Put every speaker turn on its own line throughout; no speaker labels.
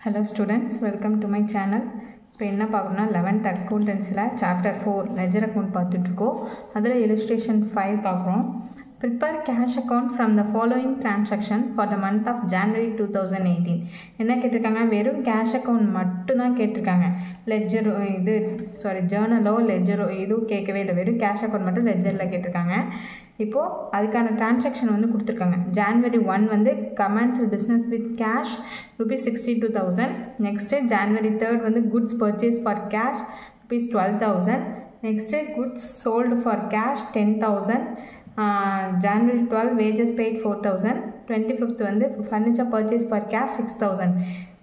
Hello students, welcome to my channel. இப்போ என்ன பார்க்கணும்னா 11th accountancyல chapter 4 ledger account பார்த்துட்டு இருக்கோம். அதுல illustration 5 பார்க்குறோம். Prepare cash account from the following transaction for the month of January 2018. என்ன கேட்டிருக்காங்க? வெறும் cash account மட்டும் தான் கேட்டிருக்காங்க. ledger journal ledger இதுவும் கேட்கவே இல்லை. வெறும் cash account மட்டும் ledgerல கேட்டிருக்காங்க. இப்போ அதுக்கான டிரான்சாக்ஷன் வந்து கொடுத்துருக்காங்க. January 1 வந்து commenced business with cash rupees 62,000. next January 3rd வந்து goods purchased for cash rupees 12,000. next goods sold for cash 10,000. January 12 wages paid 4,000. 25th வந்து furniture purchase for cash 6,000.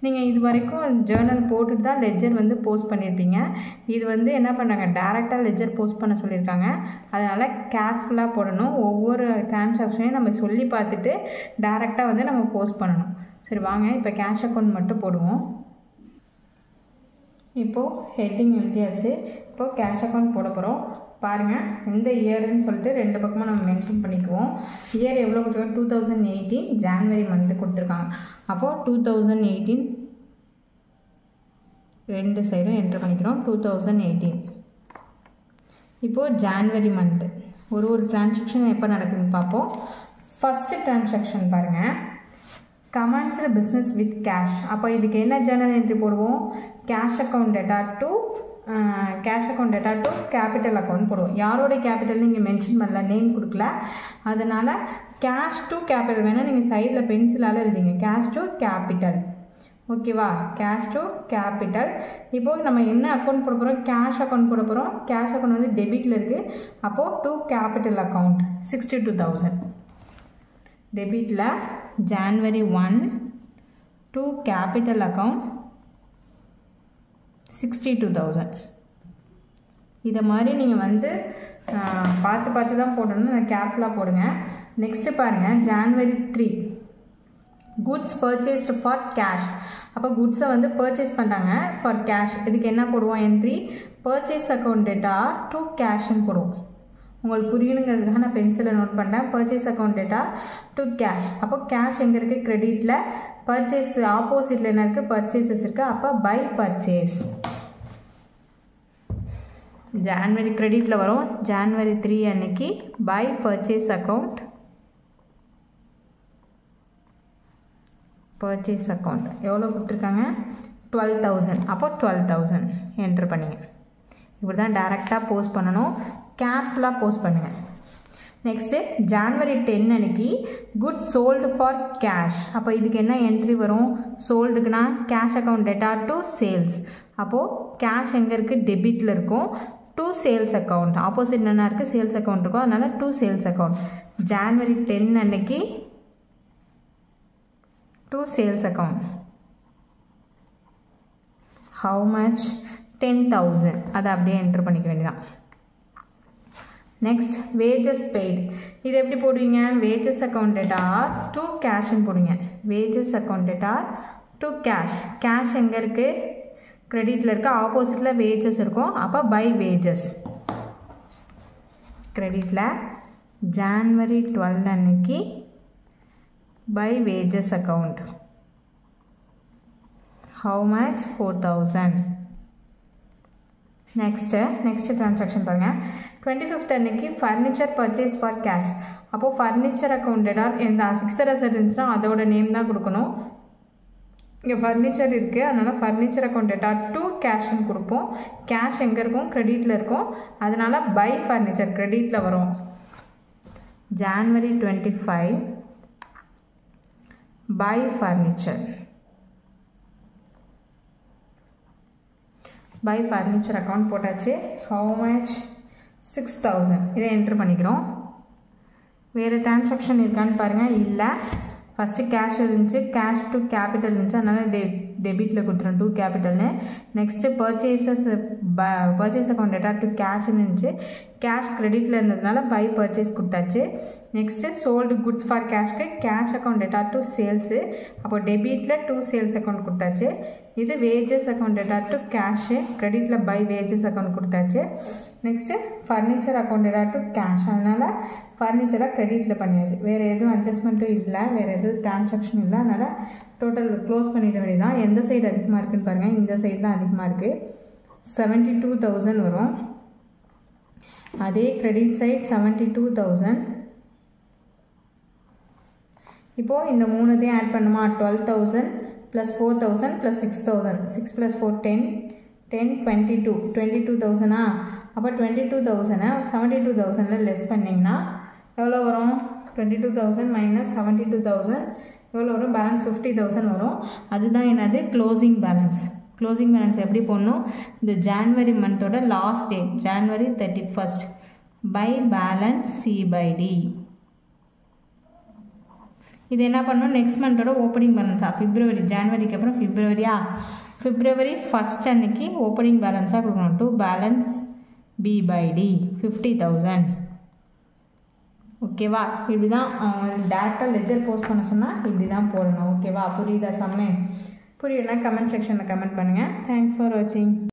நீங்கள் இது வரைக்கும் ஜேர்னல் போட்டுட்டு தான் லெஜர் வந்து போஸ்ட் பண்ணியிருப்பீங்க. இது வந்து என்ன பண்ணுறாங்க, டேரெக்டாக லெஜர் போஸ்ட் பண்ண சொல்லியிருக்காங்க. அதனால் கேர்ஃபுல்லாக போடணும். ஒவ்வொரு டிரான்சாக்ஷனையும் நம்ம சொல்லி பார்த்துட்டு டேரெக்டாக வந்து நம்ம போஸ்ட் பண்ணணும். சரி வாங்க இப்போ கேஷ் அக்கௌண்ட் மட்டும் போடுவோம். இப்போது ஹெட்டிங் எழுதியாச்சு. இப்போது கேஷ் அக்கௌண்ட் போட போகிறோம். பாருங்கள், எந்த இயர்னு சொல்லிட்டு ரெண்டு பக்கமாக நம்ம மென்ஷன் பண்ணிக்குவோம். இயர் எவ்வளோ கொடுத்துருக்காங்க? 2018 ஜான்வரி மந்த்து கொடுத்துருக்காங்க. அப்போது 2018 ரெண்டு சைடும் என்ட்ரு பண்ணிக்கிறோம். 2018 இப்போது ஜான்வரி மந்த்து ஒரு டிரான்சாக்ஷன் எப்போ நடக்குதுன்னு பார்ப்போம். ஃபஸ்ட்டு டிரான்சாக்ஷன் பாருங்கள், commenced business with cash. அப்போ இதுக்கு என்ன ஜேர்னல் என்ட்ரி போடுவோம்? Cash account data to capital account போடுவோம். யாரோடைய கேபிட்டல்னு இங்கே மென்ஷன் பண்ணல, நேம் கொடுக்கல. அதனால் கேஷ் டு கேபிட்டல் வேணால் நீங்கள் சைடில் பென்சிலால் எழுதிங்க. கேஷ் டு கேபிட்டல், ஓகேவா? Cash to capital. இப்போது நம்ம என்ன அக்கௌண்ட் போட போகிறோம்? கேஷ் அக்கௌண்ட் போட போகிறோம். கேஷ் அக்கௌண்ட் வந்து டெபிட்டில் இருக்குது. அப்போது to capital account 62,000 டெபிட்டில் January 1 to capital account 62,000. இதை மாதிரி நீங்கள் வந்து பார்த்து தான் போடணும். கேர்ஃபுல்லாக போடுங்க. நெக்ஸ்ட்டு பாருங்கள், January 3 goods purchased for cash. அப்போ குட்ஸை வந்து பர்ச்சேஸ் பண்ணுறாங்க ஃபார் கேஷ். இதுக்கு என்ன போடுவோம்? Entry purchase account data to கேஷ்ன்னு போடுவோம். உங்களுக்கு புரியணுங்கிறதுக்காக நான் பென்சிலில் நோட் பண்ணுறேன். Purchase account data to cash. அப்போ கேஷ் எங்கே இருக்குது? கிரெடிட்டில். பர்ச்சேஸ் ஆப்போசிட்டில் என்ன இருக்குது? பர்ச்சேசஸ் இருக்குது. அப்போ பை பர்ச்சேஸ். ஜான்வரி கிரெடிட்டில் வரும். January 3 அன்னைக்கு பை பர்ச்சேஸ் அக்கௌண்ட் எவ்வளோ கொடுத்துருக்காங்க? 12,000. அப்போ 12,000 என்ட்ரு பண்ணிங்க. இப்படி தான் டேரெக்டாக போஸ்ட் பண்ணணும். கேர்ஃபுல்லாக போஸ்ட் பண்ணுங்கள். நெக்ஸ்ட்டு January 10 அன்னைக்கு குட்ஸ் சோல்டு ஃபார் கேஷ். அப்போ இதுக்கு என்ன என்ட்ரி வரும்? சோல்டுக்குனா cash account data to sales. அப்போது கேஷ் எங்கே இருக்குது? டெபிட்டில் இருக்கும். டு சேல்ஸ் அக்கௌண்ட் ஆப்போசிட் என்ன இருக்குது? சேல்ஸ் அக்கௌண்ட் இருக்கும். அதனால் டு சேல்ஸ் அக்கௌண்ட் January 10 அன்னைக்கு to sales account. How much? 10,000. அதை அப்படியே என்ட்ரு பண்ணிக்க வேண்டியதான். Next wages paid. இது எப்படி போடுவீங்க? வேஜஸ் அக்கௌண்ட் டேட்டா டு கேஷ்ன்னு போடுவீங்க. Wages account data to cash. Cash எங்கே இருக்குது? கிரெடிட்டில் இருக்குது. ஆப்போசிட்டில் வேஜஸ் இருக்கும். அப்போ பை வேஜஸ். கிரெடிட்டில் January 12 அன்னைக்கு by wages account. How much? 4,000. Next transaction பாருங்கள். 25th அன்னைக்கு ஃபர்னிச்சர் பர்ச்சேஸ் ஃபார் கேஷ். அப்போது ஃபர்னிச்சர் அக்கௌண்ட் டேட்டா எந்த ஃபிக்ஸட் அசெட் இருந்துச்சுன்னா அதோட நேம் தான் கொடுக்கணும். இங்கே ஃபர்னிச்சர் இருக்குது. அதனால் ஃபர்னிச்சர் அக்கௌண்ட் டேட்டா டு கேஷ்ன்னு கொடுப்போம். கேஷ் எங்கே இருக்கும்? கிரெடிட்டில் இருக்கும். அதனால் பை ஃபர்னிச்சர் கிரெடிட்டில் வரும். January 25 by furniture. By furniture account போட்டாச்சு. How much? 6,000. இதை என்ட்ரு பண்ணிக்கிறோம். வேறு டிரான்சாக்ஷன் இருக்கான்னு பாருங்கள். இல்லை, ஃபஸ்ட்டு கேஷ் இருந்துச்சு. கேஷ் டு கேபிட்டல் இருந்துச்சு. அதனால் டெபிட்டில் கொடுத்துரும் டு கேபிட்டல்னு. Next purchase account data to கேஷ்னு இருந்துச்சு. கேஷ் கிரெடிட்டில் இருந்ததுனால பை பர்ச்சேஸ் கொடுத்தாச்சு. நெக்ஸ்ட்டு சோல்டு குட்ஸ் ஃபார் கேஷ்க்கு cash account data to sales. அப்போ டெபிட்டில் டு சேல்ஸ் அக்கௌண்ட் கொடுத்தாச்சு. இது wages account data to cash. கிரெடிட்டில் பை வேஜஸ் அக்கௌண்ட் கொடுத்தாச்சு. Next furniture account data to cash. அதனால் ஃபர்னிச்சரை கிரெடிட்டில் பண்ணியாச்சு. வேறு எதுவும் அட்ஜஸ்ட்மெண்ட்டும் இல்லை, வேறு எதுவும் டிரான்சாக்ஷன் இல்லை. அதனால் டோட்டல் க்ளோஸ் பண்ணிட வேண்டியதான். எந்த சைடு அதிகமாக இருக்குதுன்னு பாருங்கள். இந்த சைடு தான் அதிகமாக இருக்குது. 72,000 வரும். அதே கிரெடிட் சைட் 72,000. இப்போது இந்த மூணுத்தையும் ஆட் பண்ணுமா? 12,000 + 4,000 + 6,000. 6 + 4 10 10 22 22,000. அப்போ 22,000 72,000 லெஸ் பண்ணிங்கன்னா எவ்வளோ வரும்? 22,000 - 72,000 எவ்வளோ வரும்? பேலன்ஸ் 50,000 வரும். அதுதான் என்னது? Closing balance. க்ளோசிங் பேலன்ஸ் எப்படி போடணும்? இந்த ஜான்வரி மந்தோட last date January 31st by balance C/D. இது என்ன பண்ணணும்? Next மந்தோட opening பேலன்ஸா? பிப்ரவரி, ஜான்வரிக்கு அப்புறம் பிப்ரவரியா? February 1st அன்னைக்கு ஓப்பனிங் பேலன்ஸாக கொடுக்கணும். To balance B/D 50,000. ஓகேவா? இப்படி தான் டேரெக்டாக லெஜர் போஸ்ட் பண்ண சொன்னால் இப்படி தான் போடணும். ஓகேவா? புரியுதா? சம்மே புரியுதுன்னா கமெண்ட் செக்ஷனில் கமெண்ட் பண்ணுங்கள். தேங்க்ஸ் ஃபார் வாட்சிங்.